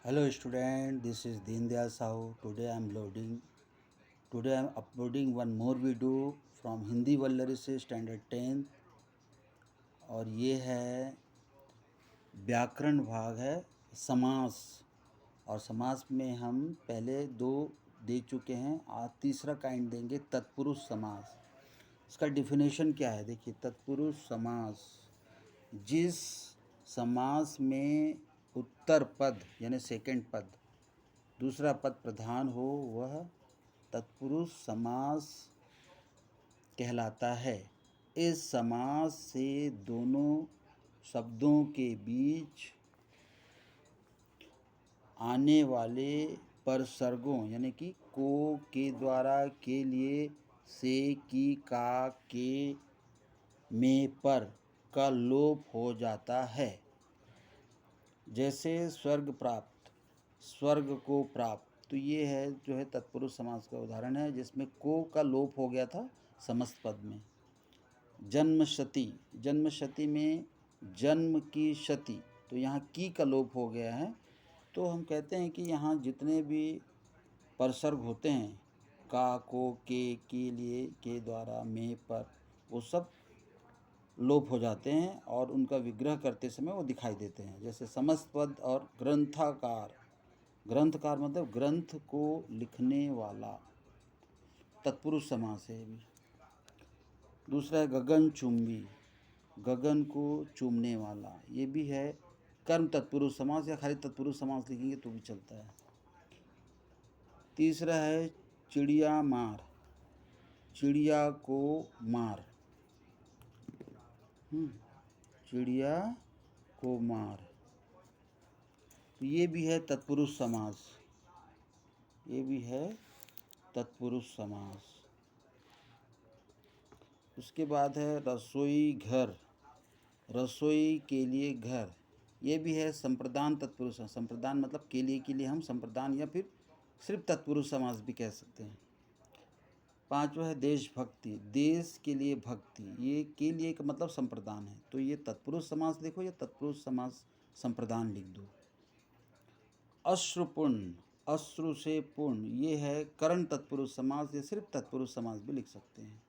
Hello student, this is Deen Dayal Sahu. Today I am uploading one more video from Hindi Vallari से standard 10 और ये है व्याकरण भाग है समास। और समास में हम पहले दो दे चुके हैं, आज तीसरा काइंड देंगे तत्पुरुष समास। इसका डिफिनेशन क्या है, देखिए तत्पुरुष समास जिस समास में उत्तर पद यानी सेकंड पद दूसरा पद प्रधान हो वह तत्पुरुष समास कहलाता है। इस समास से दोनों शब्दों के बीच आने वाले परसर्गों यानी कि को के द्वारा के लिए से की का के में पर का लोप हो जाता है। जैसे स्वर्ग प्राप्त, स्वर्ग को प्राप्त, तो ये है जो है तत्पुरुष समास का उदाहरण है जिसमें को का लोप हो गया था समस्त पद में। जन्मशती, जन्मशती में जन्म की शती, तो यहाँ की का लोप हो गया है। तो हम कहते हैं कि यहाँ जितने भी परसर्ग होते हैं का को के लिए के द्वारा में पर, वो सब लोप हो जाते हैं और उनका विग्रह करते समय वो दिखाई देते हैं। जैसे समस्त पद और ग्रंथाकार, ग्रंथकार मतलब ग्रंथ को लिखने वाला, तत्पुरुष समास है भी। दूसरा है गगन चुंबी, गगन को चूमने वाला, ये भी है कर्म तत्पुरुष समास, या खाली तत्पुरुष समास लिखेंगे तो भी चलता है। तीसरा है चिड़िया मार, चिड़िया को मार, चिड़िया को मार, तो ये भी है तत्पुरुष समास, ये भी है तत्पुरुष समास। उसके बाद है रसोई घर, रसोई के लिए घर, ये भी है संप्रदान तत्पुरुष। संप्रदान मतलब के लिए हम संप्रदान या फिर सिर्फ तत्पुरुष समास भी कह सकते हैं। पांचवा है देशभक्ति, देश के लिए भक्ति, ये के लिए का मतलब संप्रदान है, तो ये तत्पुरुष समास लिखो या तत्पुरुष समास संप्रदान लिख दो। अश्रुपुण्य, अश्रु से पुण्य, ये है करण तत्पुरुष समास या सिर्फ तत्पुरुष समास भी लिख सकते हैं।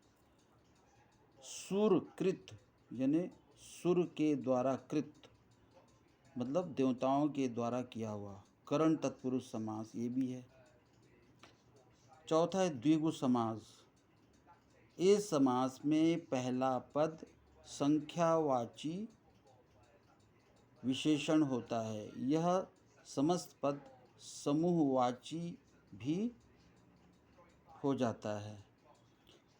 सुरकृत यानी सुर के द्वारा कृत मतलब देवताओं के द्वारा किया हुआ, करण तत्पुरुष समास ये भी है। चौथा है द्विगु समास, इस समास में पहला पद संख्यावाची विशेषण होता है, यह समस्त पद समूहवाची भी हो जाता है।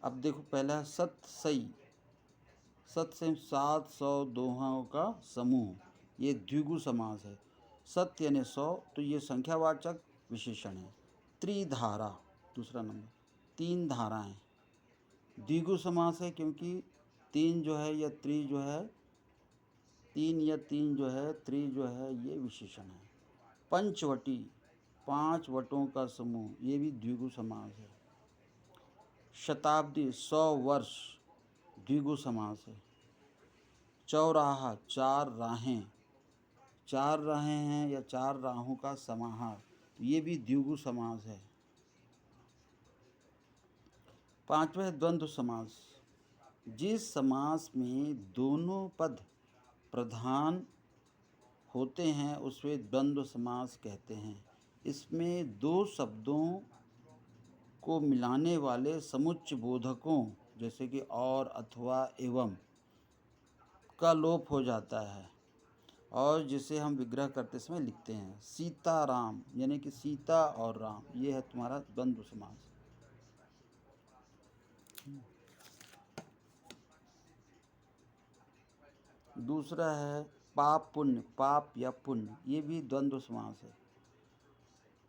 अब देखो पहला सत सई, सत से 700 दोहों का समूह, ये द्विगु समास है। सत यानी 100, तो ये संख्यावाचक विशेषण है। त्रिधारा दूसरा नंबर, 3 धाराएं, द्विगु समास है क्योंकि 3 जो है या त्रि जो है, 3 या 3 जो है, त्रि जो है, ये विशेषण है। पंचवटी, 5 वटों का समूह, ये भी द्विगु समास है। शताब्दी 100 वर्ष, द्विगु समास है। चौराहा 4 राहें, 4 राहें हैं या 4 राहों का समाहार, तो ये भी द्विगु समास है। पांचवा है द्वंद्व समास, जिस समास में दोनों पद प्रधान होते हैं उसे द्वंद्व समास कहते हैं। इसमें दो शब्दों को मिलाने वाले समुच्चय बोधकों जैसे कि और, अथवा, एवं का लोप हो जाता है और जिसे हम विग्रह करते समय लिखते हैं। सीताराम यानी कि सीता और राम, ये है तुम्हारा द्वंद्व समास। दूसरा है पाप पुण्य, पाप या पुण्य, ये भी द्वंद्व समास है।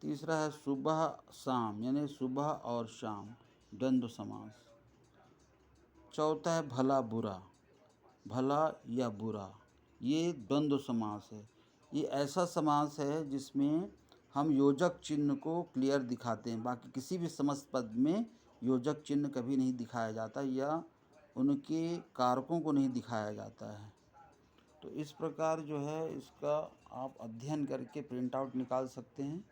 तीसरा है सुबह शाम यानी सुबह और शाम, द्वंद्व समास। चौथा है भला बुरा, भला या बुरा, ये द्वंद्व समास है। ये ऐसा समास है जिसमें हम योजक चिन्ह को क्लियर दिखाते हैं, बाकी किसी भी समस्त पद में योजक चिन्ह कभी नहीं दिखाया जाता या उनके कारकों को नहीं दिखाया जाता है। तो इस प्रकार जो है इसका आप अध्ययन करके प्रिंट आउट निकाल सकते हैं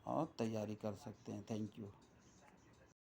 और तैयारी कर सकते हैं। Thank you.